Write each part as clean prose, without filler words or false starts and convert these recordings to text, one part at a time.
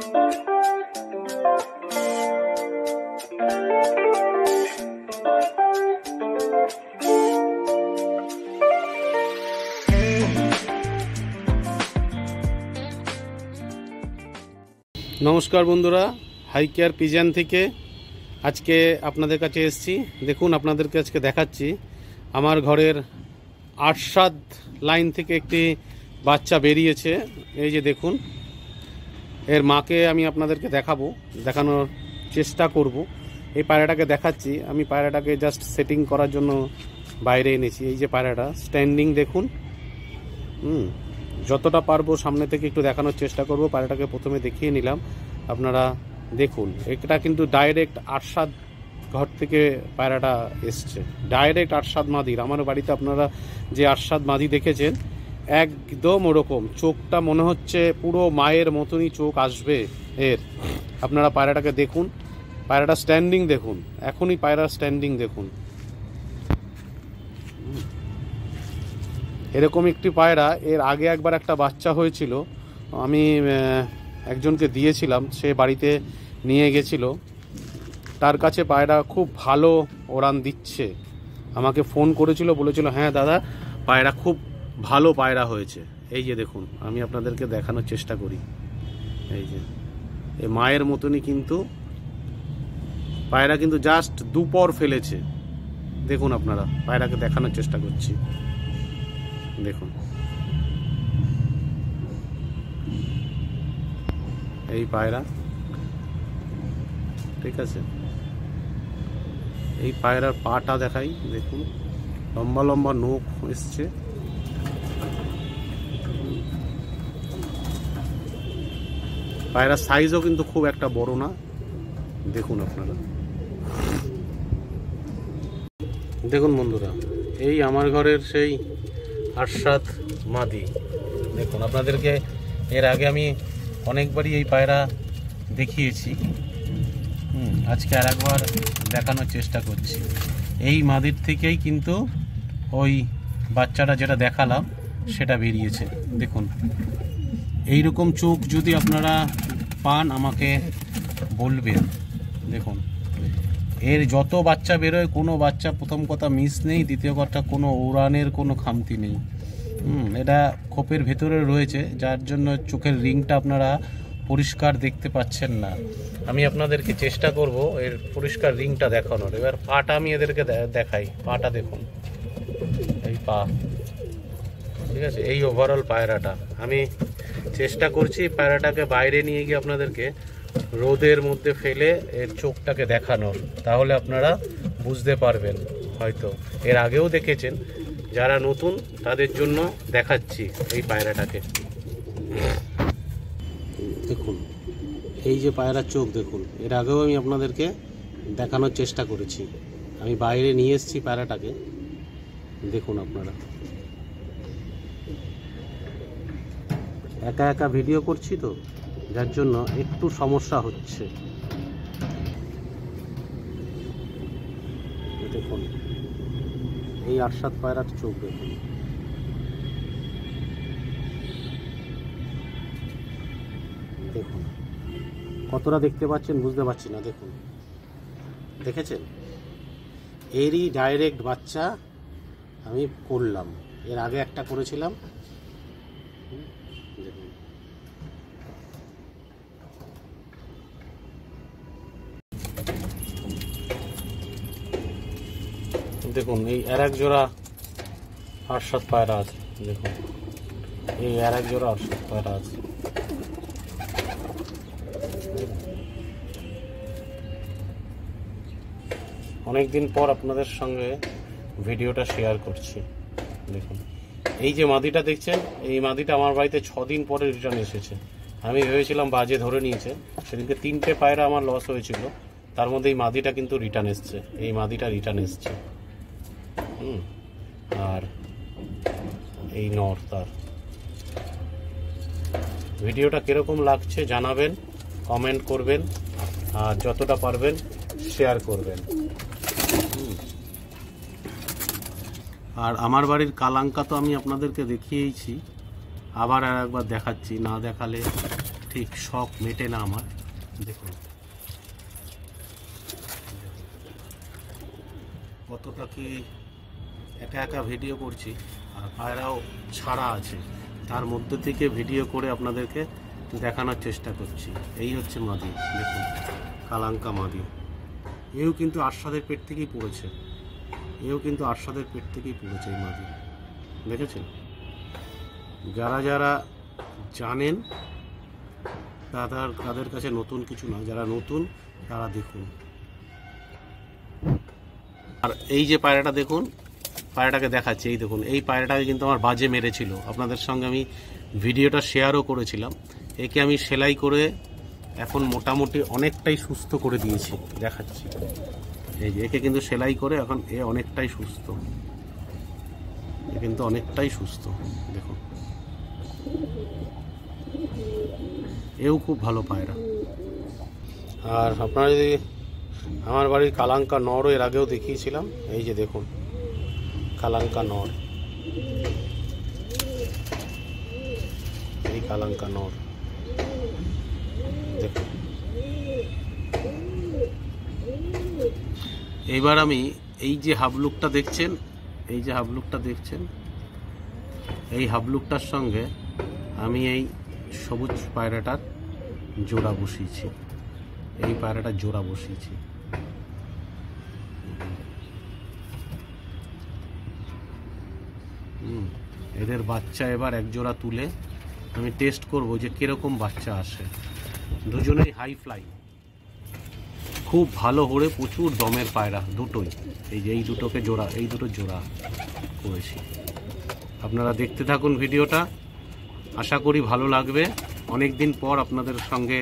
নমস্কার বন্ধুরা, high care pigeon থেকে আজকে আপনাদের কাছে এসেছি। দেখুন, আপনাদেরকে আজকে দেখাচ্ছি আমার ঘরের আরশাদ লাইন থেকে একটি বাচ্চা বেরিয়েছে। এই যে দেখুন, এর মাকে আমি আপনাদেরকে দেখানোর চেষ্টা করব। এই পায়রাটাকে দেখাচ্ছি আমি। পায়রাটাকে জাস্ট সেটিং করার জন্য বাইরে এনেছি। এই যে পায়রাটা স্ট্যান্ডিং দেখুন। যতটা পারবো সামনে থেকে একটু দেখানোর চেষ্টা করব। পায়রাটাকে প্রথমে দেখিয়ে নিলাম, আপনারা দেখুন। এটা কিন্তু ডাইরেক্ট আরশাদ ঘর থেকে পায়রাটা এসছে, ডাইরেক্ট আরশাদ মাদির। আমার বাড়িতে আপনারা যে আরশাদ মাদি দেখেছেন একদম ওরকম, চোখটা মনে হচ্ছে পুরো মায়ের মতনই চোখ আসবে এর। আপনারা পায়রাটাকে দেখুন, পায়রাটা স্ট্যান্ডিং দেখুন, এখনই পায়রার স্ট্যান্ডিং দেখুন। এরকম একটি পায়রা এর আগে একবার একটা বাচ্চা হয়েছিল, আমি একজনকে দিয়েছিলাম, সে বাড়িতে নিয়ে গেছিল। তার কাছে পায়রা খুব ভালো ওড়ান দিচ্ছে। আমাকে ফোন করেছিল, বলেছিল হ্যাঁ দাদা পায়রা খুব ভালো পায়রা হয়েছে। এই যে দেখুন, আমি আপনাদেরকে দেখানোর চেষ্টা করি। এই যে এই মায়ের মতনই কিন্তু পায়রা, কিন্তু জাস্ট দুপর ফেলেছে। দেখুন, আপনারা পায়রাকে দেখানোর চেষ্টা করছি। দেখুন, এই পায়রা, ঠিক আছে। এই পায়রার পাটা দেখাই, দেখুন লম্বা লম্বা নখ এসছে। পায়রার সাইজও কিন্তু খুব একটা বড় না। দেখুন আপনারা, দেখুন বন্ধুরা, এই আমার ঘরের সেই আরশাদ মাদি। দেখুন, আপনাদেরকে এর আগে আমি অনেকবারই এই পায়রা দেখিয়েছি, আজকে আর একবার দেখানোর চেষ্টা করছি। এই মাদির থেকেই কিন্তু ওই বাচ্চাটা যেটা দেখালাম সেটা বেরিয়েছে। দেখুন, এই রকম চোখ যদি আপনারা পান আমাকে বলবেন। দেখুন, এর যত বাচ্চা বেরোয় কোনো বাচ্চা, প্রথম কথা মিস নেই, দ্বিতীয় কথা কোনো উড়ানের কোনো খামতি নেই। এটা খোপের ভেতরে রয়েছে, যার জন্য চোখের রিংটা আপনারা পরিষ্কার দেখতে পাচ্ছেন না। আমি আপনাদেরকে চেষ্টা করব এর পরিষ্কার রিংটা দেখানোর। এবার পাটা আমি এদেরকে দেখাই। পাটা দেখুন, এই পা, ঠিক আছে। এই ওভারঅল পায়রাটা আমি চেষ্টা করছি পায়রাটাকে বাইরে নিয়ে গিয়ে আপনাদেরকে রোদের মধ্যে ফেলে এর চোখটাকে দেখানোর, তাহলে আপনারা বুঝতে পারবেন। হয়তো এর আগেও দেখেছেন, যারা নতুন তাদের জন্য দেখাচ্ছি এই পায়রাটাকে। দেখুন, এই যে পায়রার চোখ দেখুন, এর আগেও আমি আপনাদেরকে দেখানোর চেষ্টা করেছি। আমি বাইরে নিয়ে এসেছি পায়রাটাকে, দেখুন আপনারা। একা একা ভিডিও করছি তো, যার জন্য একটু সমস্যা হচ্ছে। দেখুন, এই আরশাদ পায়রার চোখ দেখুন। দেখুন কতটা দেখতে পাচ্ছেন বুঝতে পারছি না। দেখুন, দেখেছেন? এরই ডাইরেক্ট বাচ্চা আমি করলাম, এর আগে একটা করেছিলাম। দেখুন, দেখুন এই আর এক জোড়া আরশাদ পায়রা আছে। দেখুন, এই আর এক জোড়া আরশাদ পায়রা আছে। অনেকদিন পর আপনাদের সঙ্গে ভিডিওটা শেয়ার করছি। দেখুন, এই যে মাদিটা দেখছেন, এই মাদিটা আমার বাড়িতে 6 দিন পরে রিটার্ন এসেছে। আমি ভেবেছিলাম বাজে ধরে নিয়েছে, সেদিনকে 3টে পায়রা আমার লস হয়েছিল, তার মধ্যে এই মাদিটা কিন্তু রিটার্ন এসছে। এই মাদিটা রিটার্ন এসছে। আর এই নর তার। ভিডিওটা কিরকম লাগছে জানাবেন, কমেন্ট করবেন, আর যতটা পারবেন শেয়ার করবেন। আর আমার বাড়ির কালাঙ্কা তো আমি আপনাদেরকে দেখিয়েছি, আবার আর একবার দেখাচ্ছি, না দেখালে ঠিক শখ মেটে না আমার। দেখুন কতটা কি একা একা ভিডিও করছি, আর পায়রাও ছাড়া আছে, তার মধ্যে থেকে ভিডিও করে আপনাদেরকে দেখানোর চেষ্টা করছি। এই হচ্ছে মাদি, দেখুন কালাঙ্কা মাদি। এও কিন্তু আরশাদের পেট থেকেই পড়েছে, এও কিন্তু আরশাদের পেট থেকেই পড়েছে এই মাদি, দেখেছেন? যারা যারা জানেন তাদের কাছে নতুন কিছু না, যারা নতুন তারা দেখুন। আর এই যে পায়রাটা দেখুন, পায়রাটাকে দেখাচ্ছি, এই দেখুন, এই পায়রাটাকে কিন্তু আমার বাজে মেরেছিল, আপনাদের সঙ্গে আমি ভিডিওটা শেয়ারও করেছিলাম। একে আমি সেলাই করে এখন মোটামুটি অনেকটাই সুস্থ করে দিয়েছি, দেখাচ্ছি। এই যে একে কিন্তু সেলাই করে এখন এ অনেকটাই সুস্থ, এ কিন্তু অনেকটাই সুস্থ, দেখুন। এও খুব ভালো পায়রা। আর আপনারা যদি আমার বাড়ির কালাঙ্কা নরও এর আগেও দেখিয়েছিলাম, এই যে দেখুন কালাঙ্কা নর, এই কালাঙ্কা নর দেখুন। এইবার আমি এই যে হাবলুকটা দেখছেন, এই যে হাবলুকটা দেখছেন, এই হাবলুকটার সঙ্গে আমি এই সবুজ পায়রাটার জোড়া বসিয়েছি, এই পায়রাটার জোড়া বসিয়েছি। এদের বাচ্চা এবার এক জোড়া তুলে আমি টেস্ট করব যে কিরকম বাচ্চা আসে। দুজনেই হাই ফ্লাই, খুব ভালো হরে প্রচুর দমের পায়রা দুটোই। এই যে এই দুটোকে জোড়া, এই দুটো জোড়া করেছি। আপনারা দেখতে থাকুন ভিডিওটা, আশা করি ভালো লাগবে। অনেক দিন পর আপনাদের সঙ্গে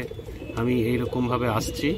আমি এইরকমভাবে আসছি।